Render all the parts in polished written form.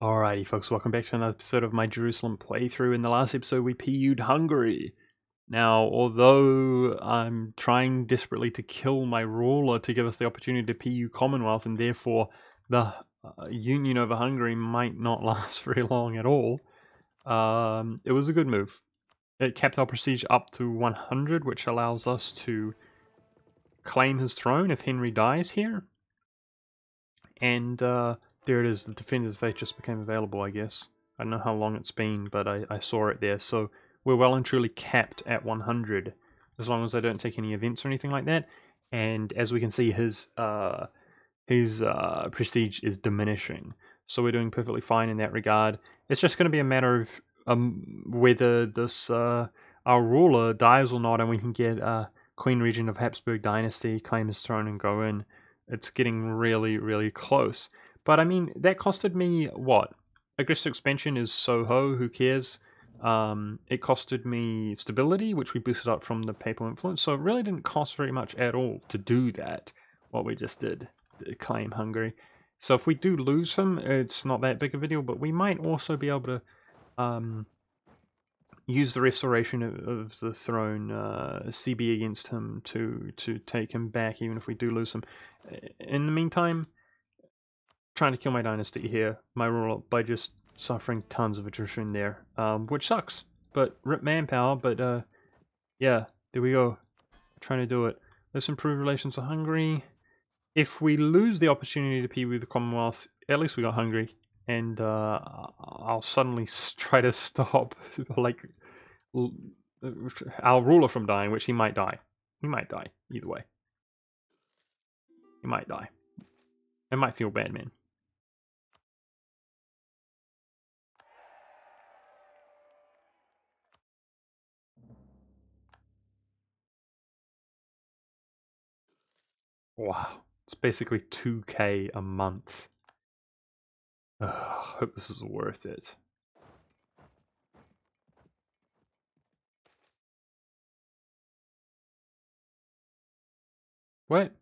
Alrighty, folks, welcome back to another episode of my Jerusalem playthrough. In the last episode, we PU'd Hungary. Now, although I'm trying desperately to kill my ruler to give us the opportunity to PU Commonwealth, and therefore the union over Hungary might not last very long at all, it was a good move. It kept our prestige up to 100, which allows us to claim his throne if Henry dies here. And there it is, the Defender's Faith just became available, I guess. I don't know how long it's been, but I saw it there. So we're well and truly capped at 100, as long as I don't take any events or anything like that. And as we can see, his prestige is diminishing. So we're doing perfectly fine in that regard. It's just going to be a matter of whether this our ruler dies or not, and we can get Queen Regent of Habsburg Dynasty, claim his throne, and go in. It's getting really, really close. But I mean, that costed me what? Aggressive expansion is so ho, who cares? It costed me stability, which we boosted up from the papal influence, so it really didn't cost very much at all to do that, what we just did, claim Hungary. So if we do lose him, it's not that big a deal, but we might also be able to use the restoration of the throne CB against him to take him back, even if we do lose him. In the meantime, trying to kill my dynasty here, my ruler, by just suffering tons of attrition there, which sucks. But rip manpower. But yeah, there we go. Trying to do it. Let's improve relations with Hungary. If we lose the opportunity to PU with the Commonwealth, at least we got Hungary, and I'll suddenly try to stop like our ruler from dying, which he might die. He might die either way. He might die. It might feel bad, man. Wow, it's basically 2k a month. Hope this is worth it. What?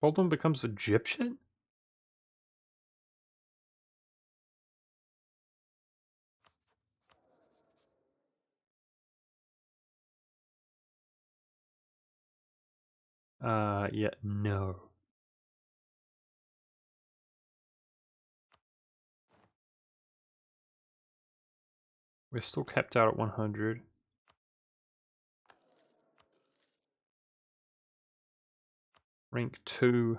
Baldwin becomes Egyptian? Yeah, no. We're still capped out at 100. Rank 2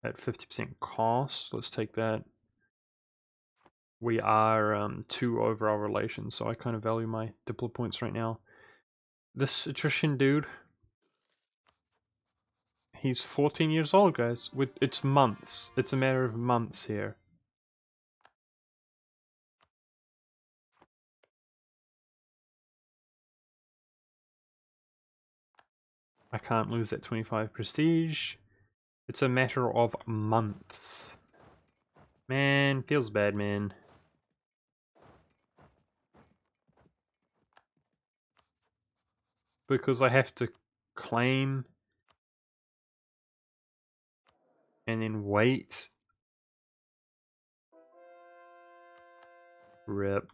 at 50% cost. Let's take that. We are 2 over our relations, so I kind of value my Diplo points right now. This attrition dude, he's 14 years old, guys. It's months. It's a matter of months here. I can't lose that 25 prestige. It's a matter of months. Man, feels bad, man. Because I have to claim and then wait. Rip.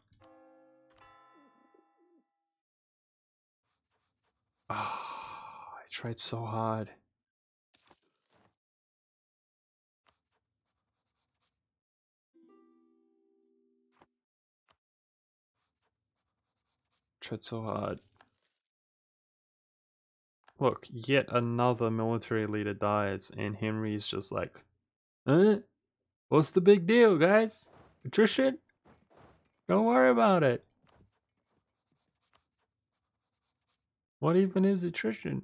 Ah, I tried so hard. Tried so hard. Look, yet another military leader dies, and Henry's just like, what's the big deal, guys? Attrition? Don't worry about it. What even is attrition?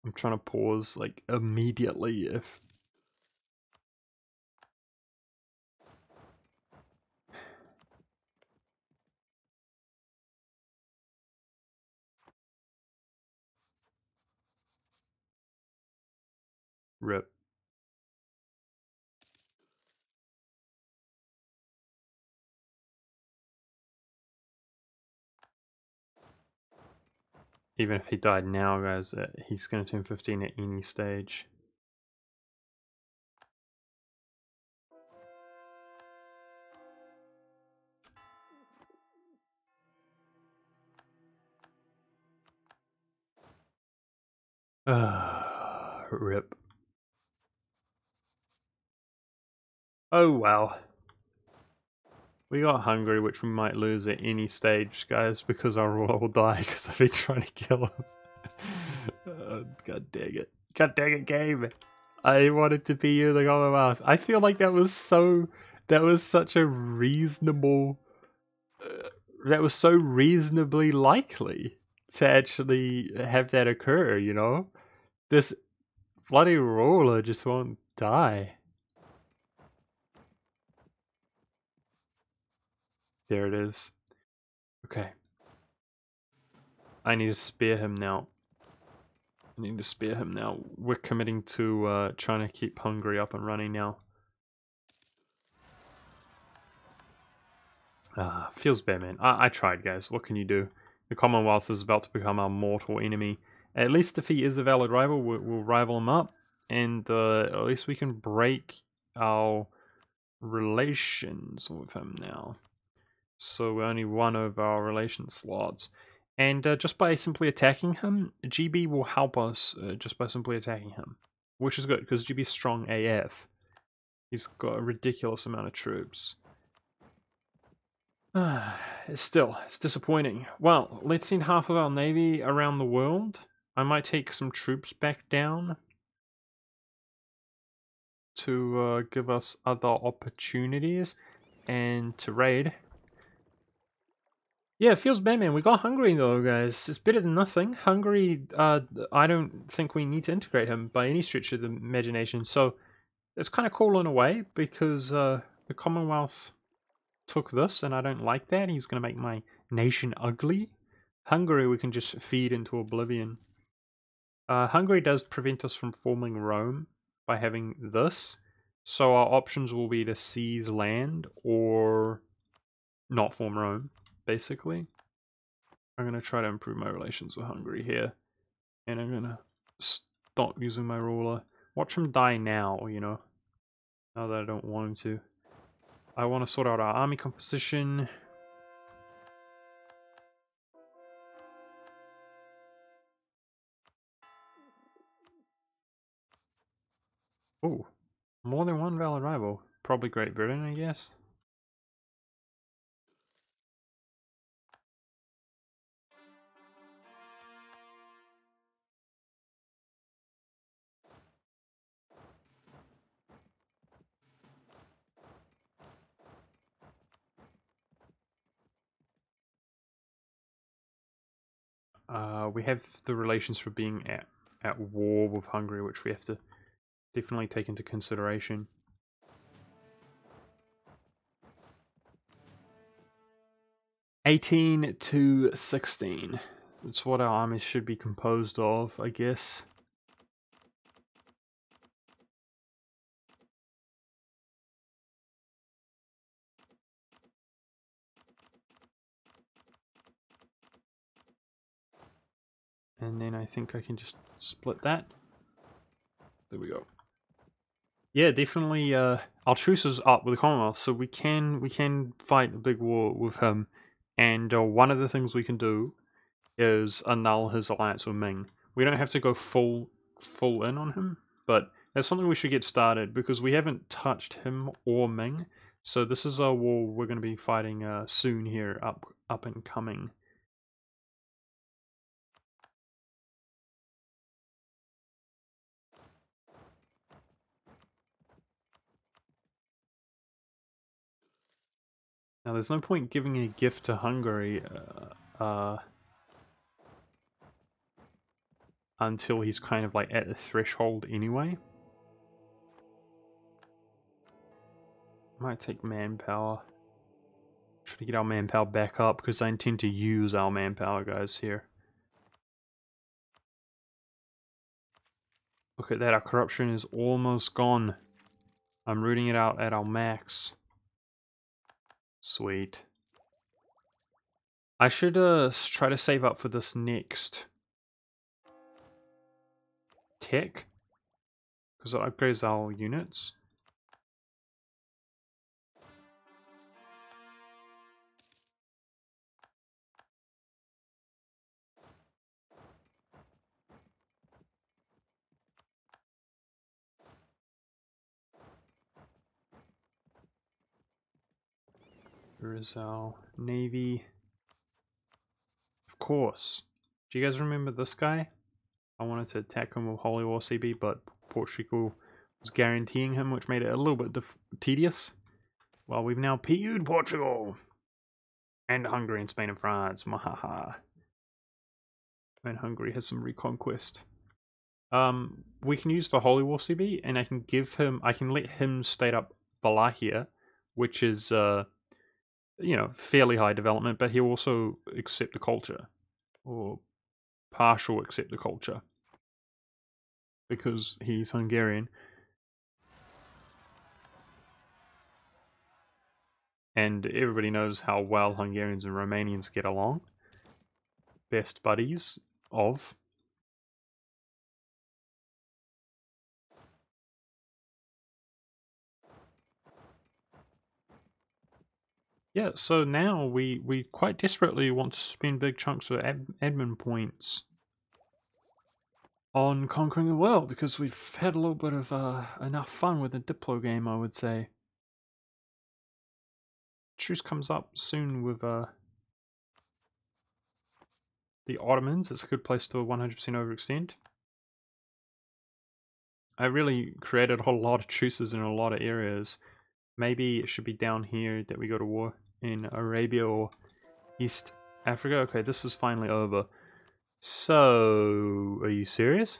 I'm trying to pause, like, immediately if... Rip. Even if he died now, guys, he's going to turn 15 at any stage. Rip. Oh wow. We got Hungary, which we might lose at any stage, guys, because our ruler will die because I've been trying to kill him. God dang it. God dang it, game. I wanted to be you, the Commonwealth. I feel like that was such a reasonable, that was so reasonably likely to actually have that occur, you know? This bloody ruler just won't die. There it is. Okay. I need to spare him now. We're committing to trying to keep Hungary up and running now. Feels bad, man. I tried, guys. What can you do? The Commonwealth is about to become our mortal enemy. At least if he is a valid rival, we'll rival him up. And at least we can break our relations with him now. So we're only one of our relation slots. And just by simply attacking him, GB will help us just by simply attacking him. Which is good, because GB's strong AF. He's got a ridiculous amount of troops. Still, it's disappointing. Well, let's send half of our navy around the world. I might take some troops back down to give us other opportunities and to raid. Yeah, it feels bad, man. We got Hungary though, guys. It's better than nothing. Hungary, I don't think we need to integrate him by any stretch of the imagination. So it's kind of cool in a way because the Commonwealth took this and I don't like that. He's going to make my nation ugly. Hungary we can just feed into oblivion. Hungary does prevent us from forming Rome by having this. So our options will be to seize land or not form Rome, basically. I'm going to try to improve my relations with Hungary here. And I'm going to stop using my ruler. Watch him die now, you know. Now that I don't want him to. I want to sort out our army composition. Oh, more than one valid rival. Probably Great Britain, I guess. We have the relations for being at war with Hungary, which we have to definitely take into consideration. (18 to 16). That's what our armies should be composed of, I guess. And then I think I can just split that. There we go. Yeah, definitely. Our truce is up with the Commonwealth, so we can fight a big war with him. And one of the things we can do is annul his alliance with Ming. We don't have to go full in on him, but that's something we should get started because we haven't touched him or Ming. So this is a war we're going to be fighting soon here, up and coming. Now, there's no point giving a gift to Hungary until he's kind of like at the threshold anyway. Might take manpower. Try to get our manpower back up because I intend to use our manpower, guys, here. Look at that, our corruption is almost gone. I'm rooting it out at our max. Sweet. I should try to save up for this next tech, because it upgrades our units. Here is our navy. Of course. Do you guys remember this guy? I wanted to attack him with Holy War CB, but Portugal was guaranteeing him, which made it a little bit tedious. Well, we've now PU'd Portugal! And Hungary and Spain and France. Mahaha. And Hungary has some reconquest. We can use the Holy War CB, and I can let him state up Wallachia, which is, fairly high development, but he'll also accept the culture. Or partial accept the culture. Because he's Hungarian. And everybody knows how well Hungarians and Romanians get along. Best buddies of. Yeah, so now we quite desperately want to spend big chunks of admin points on conquering the world, because we've had a little bit of enough fun with the Diplo game, I would say. Truce comes up soon with the Ottomans. It's a good place to 100% overextend. I really created a whole lot of truces in a lot of areas. Maybe it should be down here that we go to war in Arabia or East Africa. Okay, this is finally over. So, are you serious?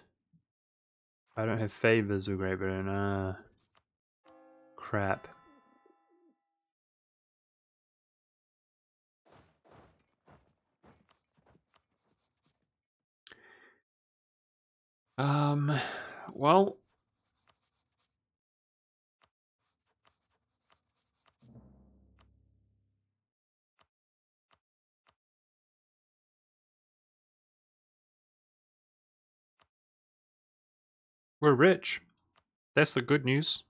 I don't have favors with Great Britain. Crap. Well, we're rich. That's the good news.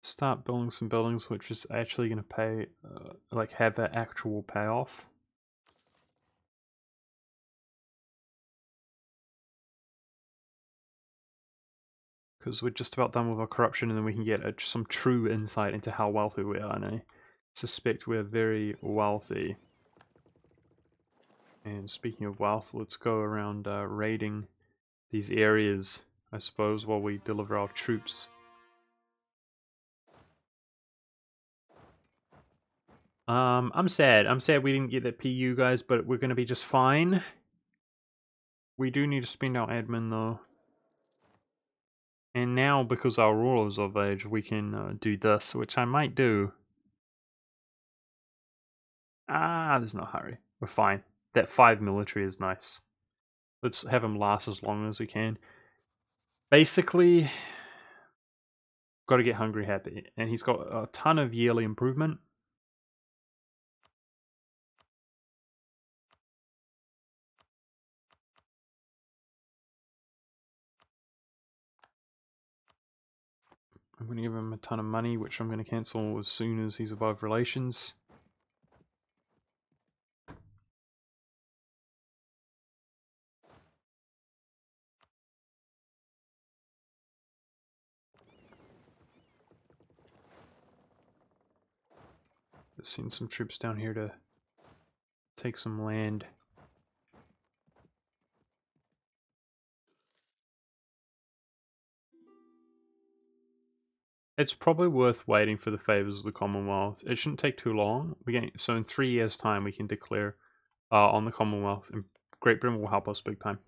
Start building some buildings which is actually going to pay, like have that actual payoff. Because we're just about done with our corruption, and then we can get some true insight into how wealthy we are, and I suspect we're very wealthy. And speaking of wealth, let's go around raiding these areas, I suppose, while we deliver our troops. I'm sad. I'm sad we didn't get that PU, guys, but we're going to be just fine. We do need to spend our admin, though. And now, because our ruler's of age, we can do this, which I might do. There's no hurry. We're fine. That 5 military is nice. Let's have him last as long as we can. Basically, got to get Hungary happy. And he's got a ton of yearly improvement. I'm going to give him a ton of money, which I'm going to cancel as soon as he's above relations. Just send some troops down here to take some land. It's probably worth waiting for the favors of the Commonwealth. It shouldn't take too long. So in 3 years' time, we can declare on the Commonwealth, and Great Britain will help us big time.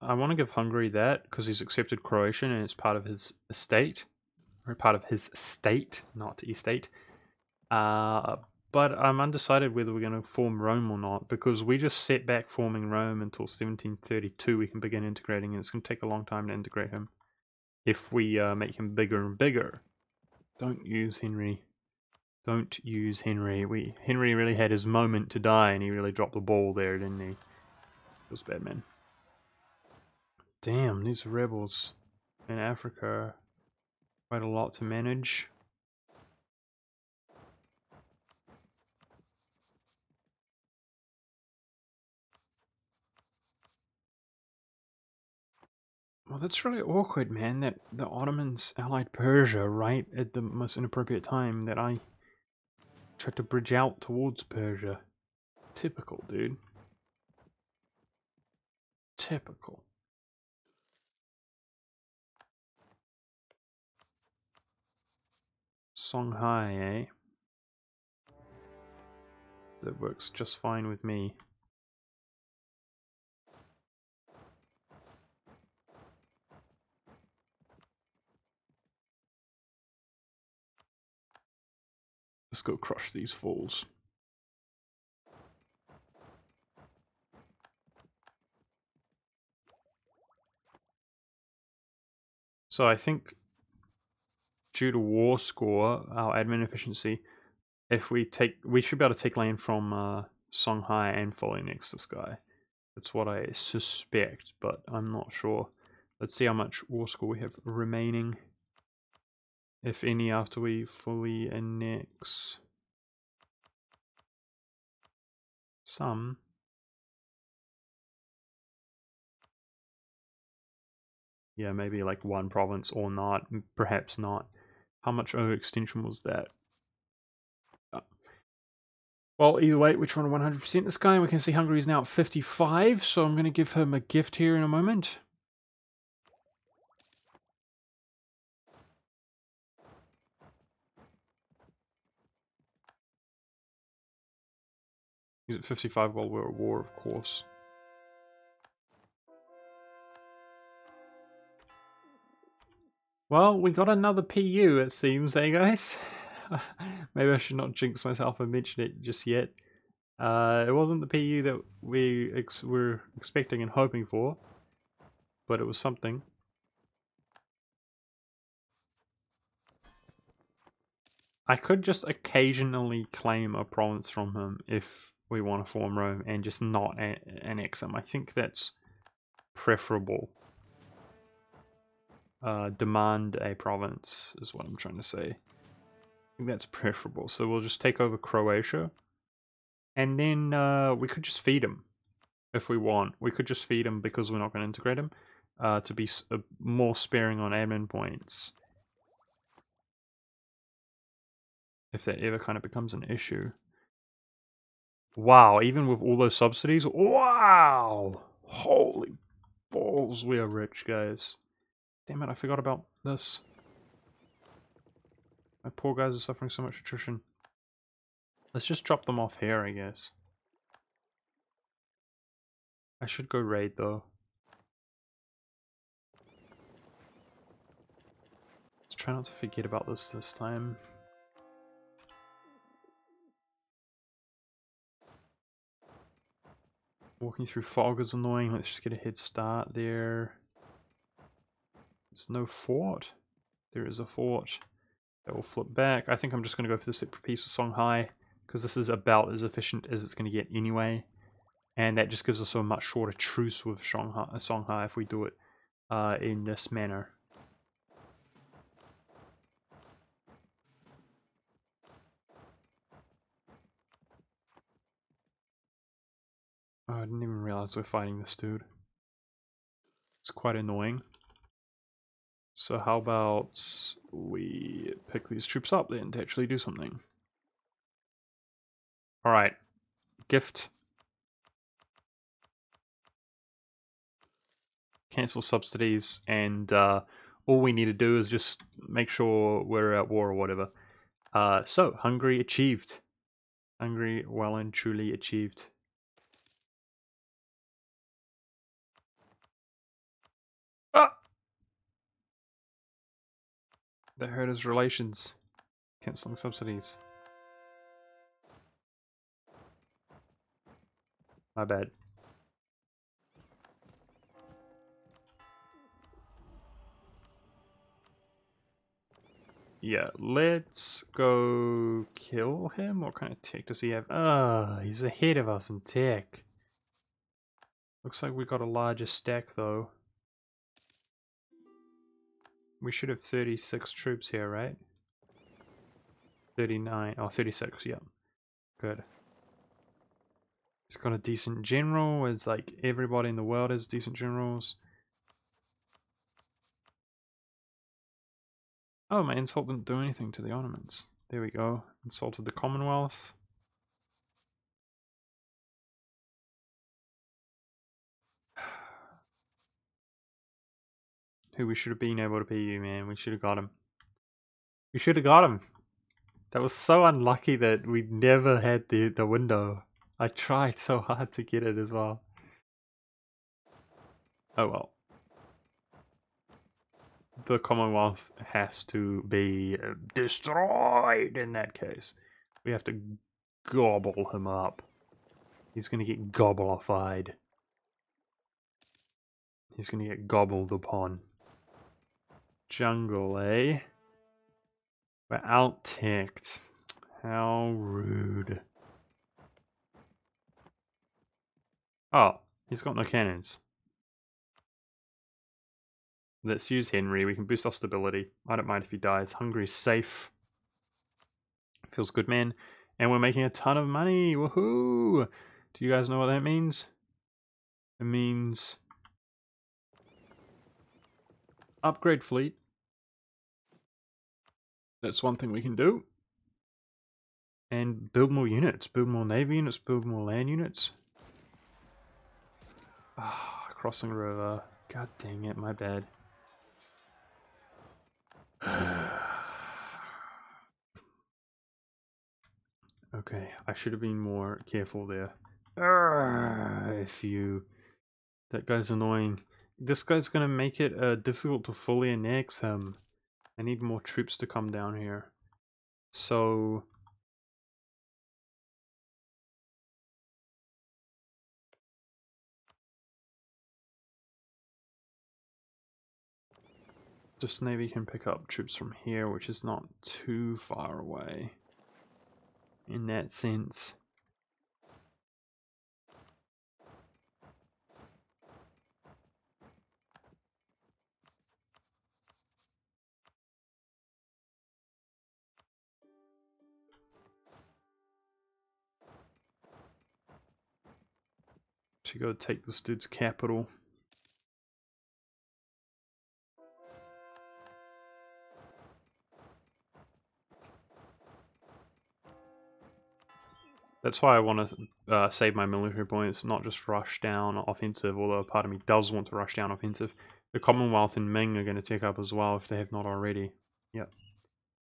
I want to give Hungary that because he's accepted Croatian and it's part of his estate, or part of his state, not estate. But I'm undecided whether we're going to form Rome or not, because we just set back forming Rome until 1732. We can begin integrating, and it's going to take a long time to integrate him if we make him bigger and bigger. Don't use Henry. Don't use Henry. Henry really had his moment to die, and he really dropped the ball there, didn't he? It was bad, man. Damn, these rebels in Africa, quite a lot to manage. Well, that's really awkward, man, that the Ottomans allied Persia right at the most inappropriate time that I tried to bridge out towards Persia. Typical, dude. Typical. Songhai, eh? That works just fine with me. Let's go crush these fools. So I think due to war score, our admin efficiency, if we should be able to take land from Songhai and fully next this guy. That's what I suspect, but I'm not sure. Let's see how much war score we have remaining, if any, after we fully annex. Some. Yeah, maybe like one province or not, perhaps not. How much overextension was that? Well, either way, we're trying to 100% this guy, and we can see Hungary is now at 55, so I'm going to give him a gift here in a moment. He's at 55 while we're at war, of course. Well, we got another PU, it seems, eh, guys? Maybe I should not jinx myself and mention it just yet. It wasn't the PU that we were expecting and hoping for, but it was something. I could just occasionally claim a province from him if we want to form Rome and just not annex him. I think that's preferable. Demand a province is what I'm trying to say. I think that's preferable. So we'll just take over Croatia. And then we could just feed him if we want. We could just feed him because we're not going to integrate him to be more sparing on admin points. If that ever kind of becomes an issue. Wow, even with all those subsidies? Wow! Holy balls, we are rich, guys. Damn it, I forgot about this. My poor guys are suffering so much attrition. Let's just drop them off here, I guess. I should go raid, though. Let's try not to forget about this time. Walking through fog is annoying. Let's just get a head start there. There's no fort. There is a fort. That will flip back. I think I'm just going to go for the separate piece with Songhai, because this is about as efficient as it's going to get anyway. And that just gives us a much shorter truce with Songhai if we do it in this manner. Oh, I didn't even realize we're fighting this dude. It's quite annoying. So how about we pick these troops up then to actually do something. Alright. Gift. Cancel subsidies, and all we need to do is just make sure we're at war or whatever. So, Hungary achieved. Hungary well and truly achieved. That hurt his relations. Cancelling subsidies. My bad. Yeah, let's go kill him. What kind of tech does he have? Ah, he's ahead of us in tech. Looks like we got a larger stack though. We should have 36 troops here, right? 39, oh 36, yeah. Good. He's got a decent general. It's like everybody in the world has decent generals. Oh, my insult didn't do anything to the ornaments. There we go. Insulted the Commonwealth. Who we should have been able to PU, man. We should have got him. We should have got him. That was so unlucky that we never had the window. I tried so hard to get it as well. Oh well. The Commonwealth has to be destroyed in that case. We have to gobble him up. He's gonna get gobblified. He's gonna get gobbled upon. Jungle, eh? We're out-ticked. How rude. Oh, he's got no cannons. Let's use Henry. We can boost our stability. I don't mind if he dies. Hungary's safe. Feels good, man. And we're making a ton of money. Woohoo! Do you guys know what that means? It means upgrade fleet. That's one thing we can do. And build more units. Build more navy units. Build more land units. Ah, crossing river. God dang it, my bad. Okay, I should have been more careful there. If you... That guy's annoying. This guy's gonna make it difficult to fully annex him. I need more troops to come down here. So... This navy can pick up troops from here, which is not too far away. In that sense. To go take this dude's capital. That's why I want to save my military points, not just rush down offensive, although part of me does want to rush down offensive. The Commonwealth and Ming are going to take up as well if they have not already. Yep.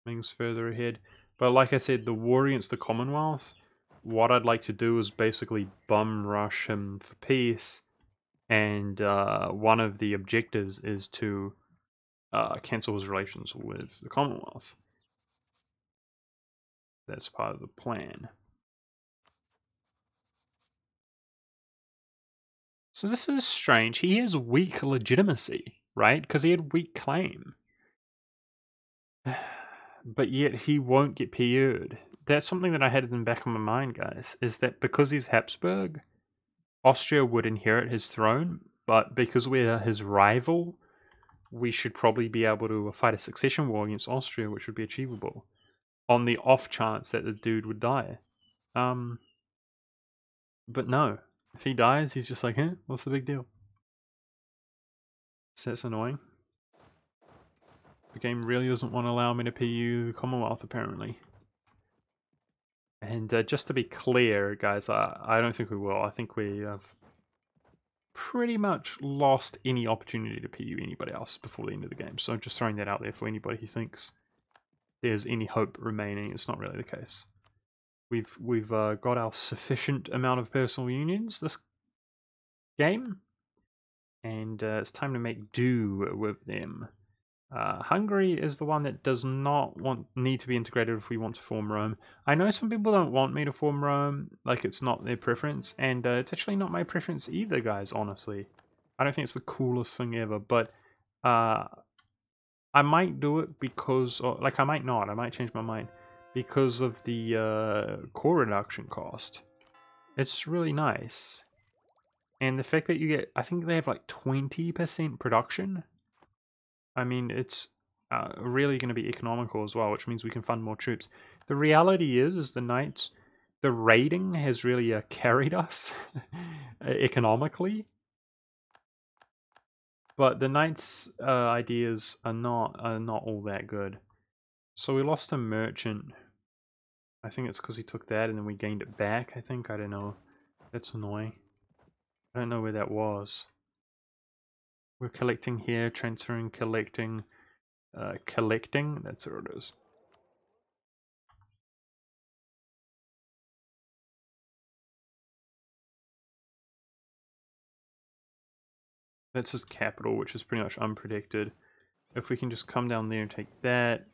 Ming's further ahead. But like I said, the war against the Commonwealth, what I'd like to do is basically bum rush him for peace. And one of the objectives is to cancel his relations with the Commonwealth. That's part of the plan. So this is strange. He has weak legitimacy, right? Because he had weak claim. But yet he won't get PU'd. That's something that I had in the back of my mind, guys, is that because he's Habsburg, Austria would inherit his throne, but because we're his rival, we should probably be able to fight a succession war against Austria, which would be achievable, on the off chance that the dude would die. But no. If he dies, he's just like, what's the big deal? So that's annoying. The game really doesn't want to allow me to PU the Commonwealth, apparently. And just to be clear, guys, I don't think we will. I think we have pretty much lost any opportunity to PU anybody else before the end of the game. So I'm just throwing that out there for anybody who thinks there's any hope remaining. It's not really the case. We've got our sufficient amount of personal unions this game, and it's time to make do with them. Hungary is the one that does not need to be integrated if we want to form Rome. I know some people don't want me to form Rome, like it's not their preference, and it's actually not my preference either, guys, honestly. I don't think it's the coolest thing ever, but I might do it because, or like I might not, I might change my mind, because of the core reduction cost. It's really nice. And the fact that you get, I think they have like 20% production. I mean, it's really going to be economical as well, which means we can fund more troops. The reality is the Knights, the raiding has really carried us economically, but the Knights' ideas are not all that good. So we lost a merchant. I think it's because he took that and then we gained it back. I think, I don't know. That's annoying. I don't know where that was. We're collecting here, transferring, collecting. Collecting, that's where it is. That's his capital, which is pretty much unprotected. If we can just come down there and take that,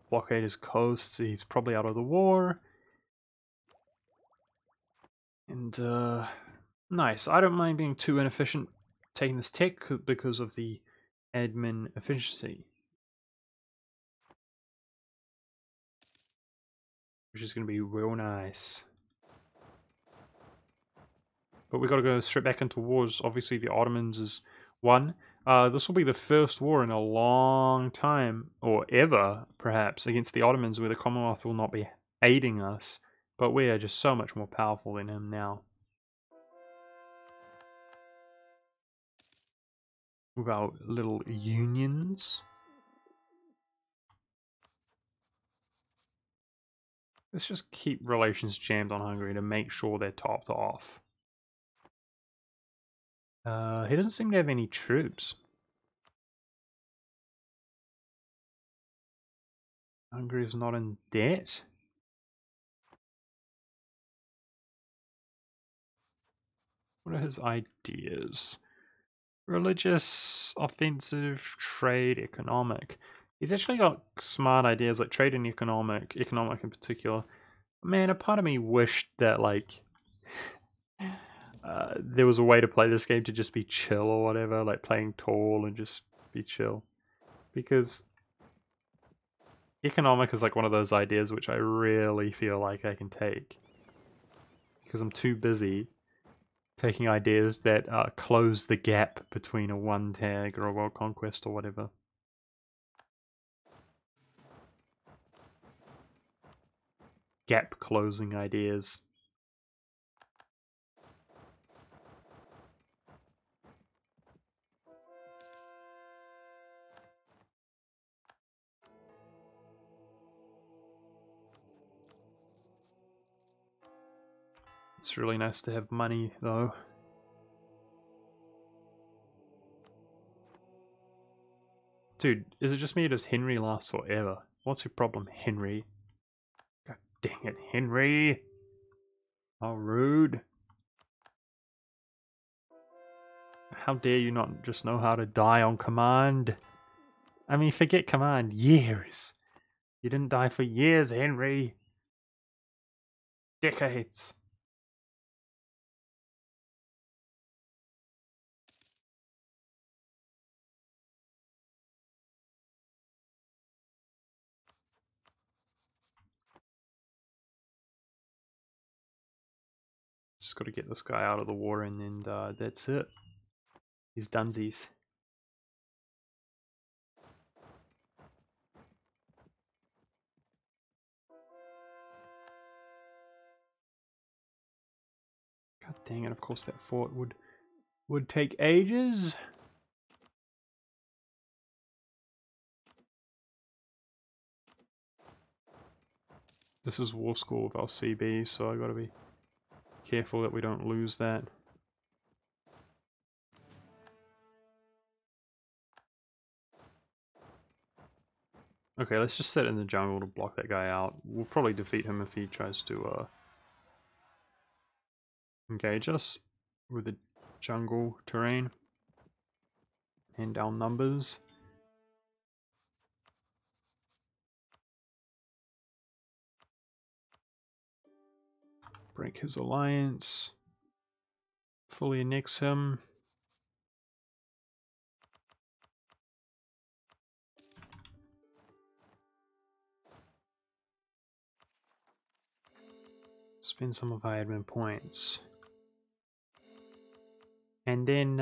blockade his coast, he's probably out of the war. And, nice. I don't mind being too inefficient taking this tech because of the admin efficiency, which is going to be real nice. But we got to go straight back into wars. Obviously, the Ottomans is one. This will be the first war in a long time, or ever, perhaps, against the Ottomans, where the Commonwealth will not be aiding us. But we are just so much more powerful than him now. With our little unions. Let's just keep relations jammed on Hungary to make sure they're topped off. He doesn't seem to have any troops. Hungary is not in debt. What are his ideas? Religious, offensive, trade, economic. He's actually got smart ideas like trade and economic in particular. Man, a part of me wished that like there was a way to play this game to just be chill or whatever, like playing tall and just be chill. Because economic is like one of those ideas which I really feel like I can take. Because I'm too busy taking ideas that close the gap between a one tag or a world conquest or whatever. Gap closing ideas. It's really nice to have money though. Dude, is it just me or does Henry last forever? What's your problem, Henry? God dang it, Henry! How rude. How dare you not just know how to die on command? I mean, forget command, years. You didn't die for years, Henry. Decades. Just got to get this guy out of the war and then that's it. He's dunsies. God dang it, of course that fort would take ages. This is War School with our CB, so I gotta be careful that we don't lose that. Okay, let's just sit in the jungle to block that guy out. We'll probably defeat him if he tries to engage us with the jungle terrain and our numbers. break his alliance. Fully annex him. Spend some of our admin points. And then,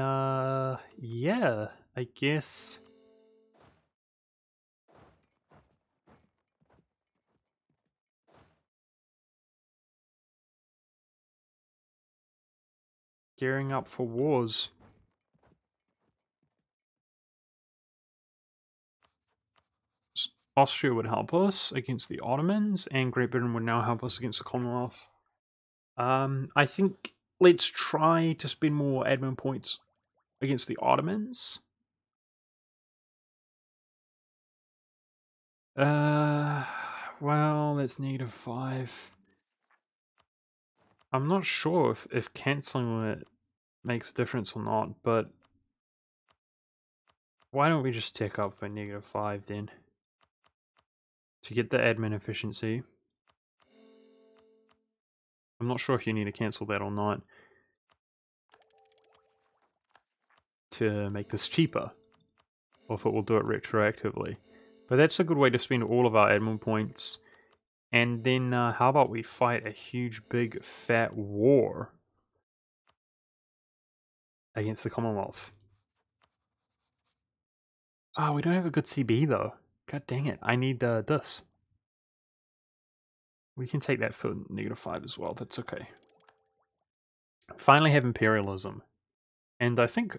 yeah, I guess... gearing up for wars. Austria would help us against the Ottomans, and Great Britain would now help us against the Commonwealth. I think let's try to spend more admin points against the Ottomans. Well, that's -5. I'm not sure if cancelling it makes a difference or not, but why don't we just tick up for -5 then? To get the admin efficiency. I'm not sure if you need to cancel that or not to make this cheaper, or if it will do it retroactively. But that's a good way to spend all of our admin points. And then how about we fight a huge, big, fat war against the Commonwealth? Ah, we don't have a good CB though. God dang it, I need this. We can take that for -5 as well, that's okay. Finally have Imperialism. And I think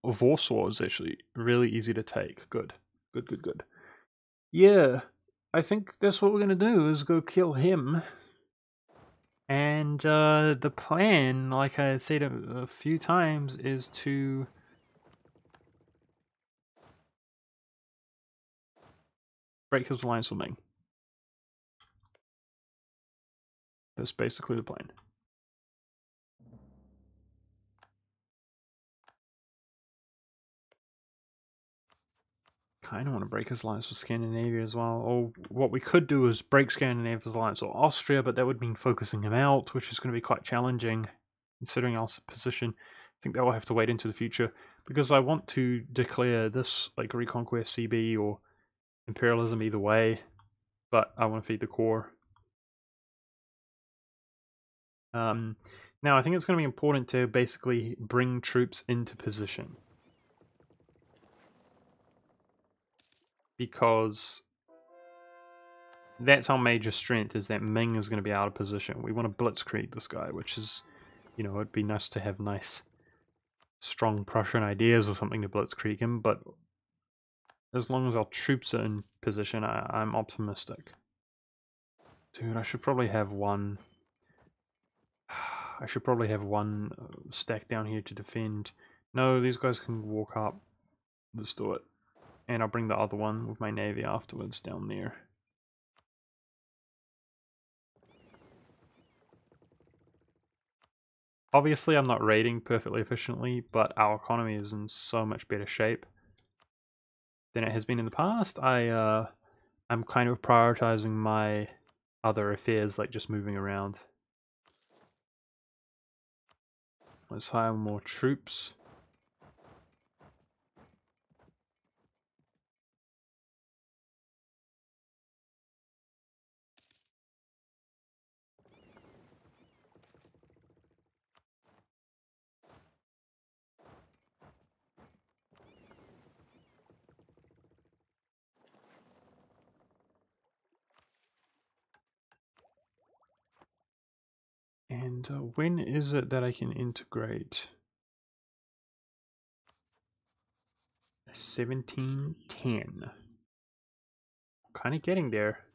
Warsaw is actually really easy to take. Good. Good, good, good. Yeah, I think that's what we're gonna do, is go kill him. And the plan, like I said a few times, is to break his alliance with Ming. That's basically the plan. Kind of want to break his alliance with Scandinavia as well. Or what we could do is break Scandinavia's alliance with Austria, but that would mean focusing him out, which is going to be quite challenging, considering our position. I think that will have to wait into the future, because I want to declare this like Reconquest CB or Imperialism either way, but I want to feed the core. Now I think it's going to be important to basically bring troops into position, because that's our major strength, is that Ming is going to be out of position. We want to blitzkrieg this guy, which is, you know, it'd be nice to have nice, strong Prussian ideas or something to blitzkrieg him, but as long as our troops are in position, I'm optimistic. Dude, I should probably have one... I should probably have one stack down here to defend. No, these guys can walk up. Let's do it. And I'll bring the other one with my navy afterwards down there. Obviously, I'm not raiding perfectly efficiently, but our economy is in so much better shape than it has been in the past. I'm kind of prioritizing my other affairs, like just moving around. Let's hire more troops. And when is it that I can integrate? 1710. Kind of getting there.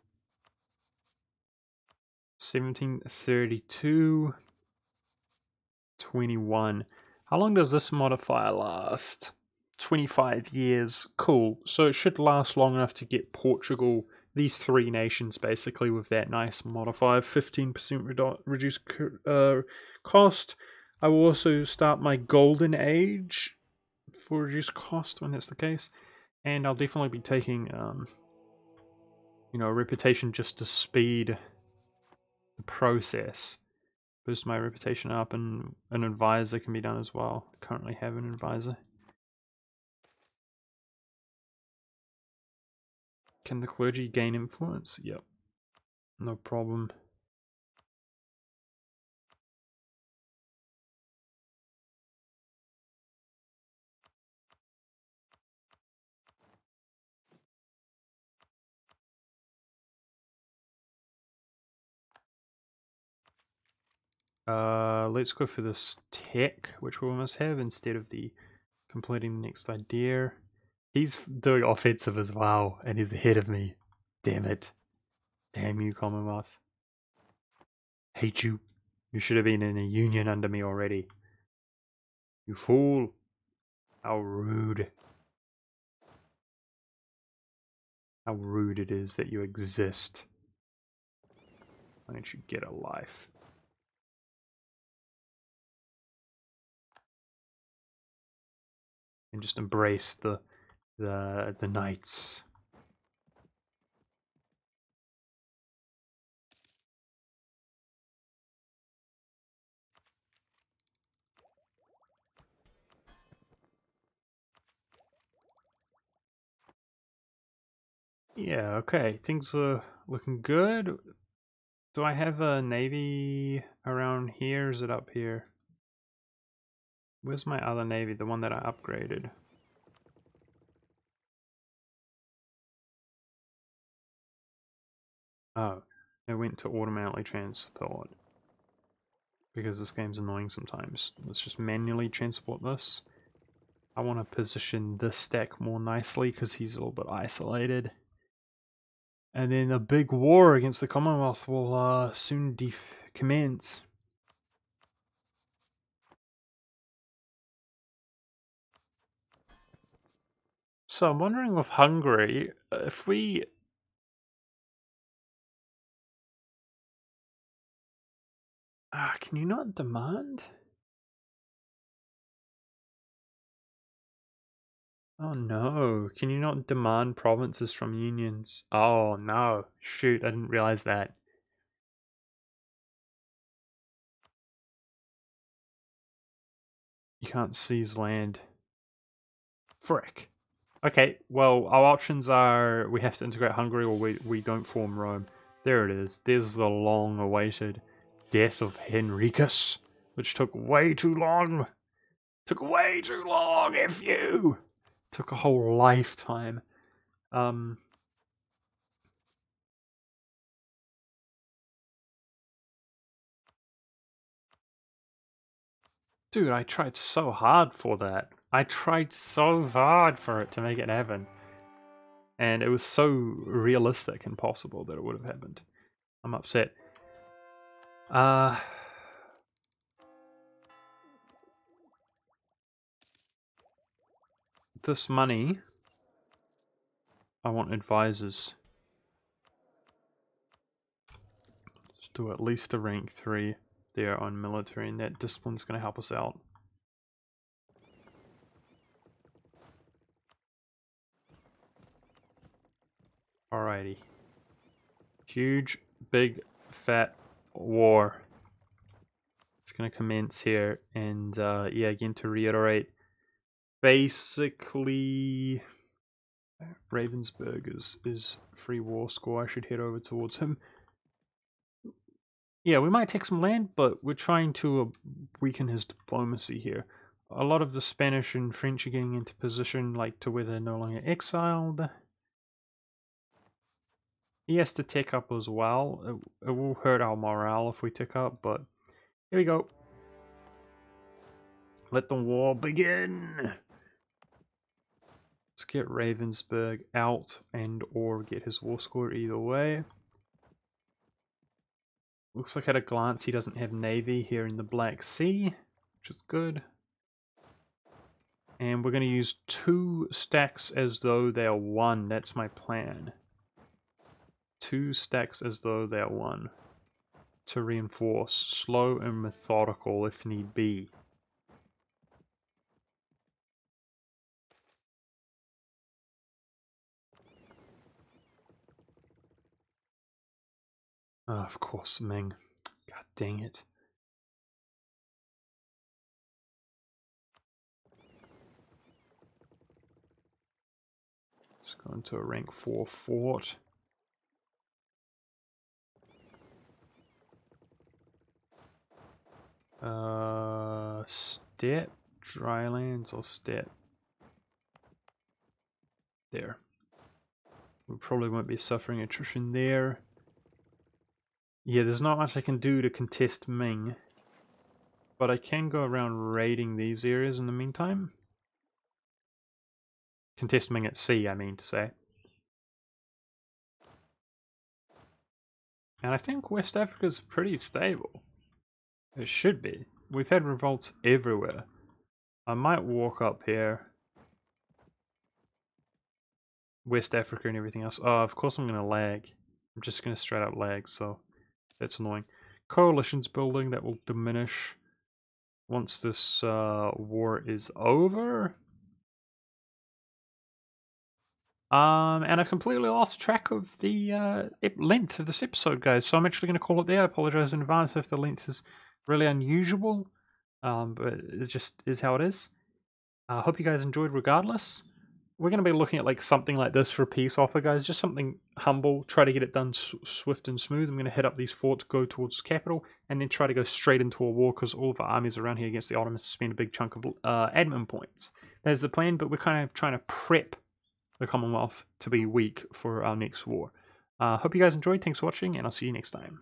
1732. 21. How long does this modifier last? 25 years. Cool. So it should last long enough to get Portugal, these three nations basically, with that nice modifier, 15% reduced cost. I will also start my golden age for reduced cost when that's the case. And I'll definitely be taking, you know, a reputation just to speed the process. boost my reputation up, and an advisor can be done as well. I currently have an advisor. Can the clergy gain influence? Yep. No problem. Let's go for this tech, which we must have, instead of the completing the next idea. He's doing offensive as well, and he's ahead of me. Damn it. Damn you, Commonwealth. Hate you. You should have been in a union under me already. You fool. How rude. How rude it is that you exist. Why don't you get a life? And just embrace the knights. Yeah, okay. Things are looking good. Do I have a navy around here? Is it up here? Where's my other navy? The one that I upgraded. Oh, it went to automatically transport. Because this game's annoying sometimes. Let's just manually transport this. I want to position this stack more nicely because he's a little bit isolated. And then a big war against the Commonwealth will soon commence. So I'm wondering with Hungary, if we... can you not demand? Oh no, can you not demand provinces from unions? Oh no, shoot, I didn't realize that. You can't seize land. Frick. Okay, well, our options are we have to integrate Hungary or we don't form Rome. There it is. There's the long-awaited death of Henricus, which took way too long. Took way too long, F you! Took a whole lifetime. Dude, I tried so hard for that. I tried so hard for it to make it happen. And it was so realistic and possible that it would have happened. I'm upset. This money, I want advisors. Let's do at least a rank 3 there on military, and that discipline's going to help us out. Alrighty. Huge, big, fat war. It's going to commence here, and yeah, again to reiterate, basically Ravensburg is free war score. I should head over towards him. Yeah, we might take some land, but we're trying to weaken his diplomacy here. A lot of the Spanish and French are getting into position like to where they're no longer exiled. He has to tick up as well. It will hurt our morale if we tick up, but here we go. Let the war begin. Let's get Ravensburg out and or get his war score either way. Looks like at a glance he doesn't have navy here in the Black Sea, which is good. And we're going to use 2 stacks as though they are 1. That's my plan. 2 stacks as though they are 1. To reinforce. Slow and methodical if need be. Oh, of course, Ming. God dang it. go into a rank 4 fort. Steppe, drylands, or steppe? There. We probably won't be suffering attrition there. Yeah, there's not much I can do to contest Ming. But I can go around raiding these areas in the meantime. Contest Ming at sea, I mean to say. And I think West Africa's pretty stable. It should be. We've had revolts everywhere. I might walk up here. West Africa and everything else. Oh, of course I'm going to lag. I'm just going to straight up lag, so that's annoying. Coalition's building, that will diminish once this war is over. And I've completely lost track of the length of this episode, guys, so I'm actually going to call it there. I apologize in advance if the length is really unusual, but it just is how it is. I hope you guys enjoyed regardless. We're going to be looking at like something like this for a peace offer, guys. Just something humble. Try to get it done swift and smooth. I'm going to hit up these forts, go towards the capital, and then try to go straight into a war because all of our armies around here against the Ottomans spend a big chunk of admin points. That's the plan, but we're kind of trying to prep the Commonwealth to be weak for our next war. Hope you guys enjoyed. Thanks for watching, and I'll see you next time.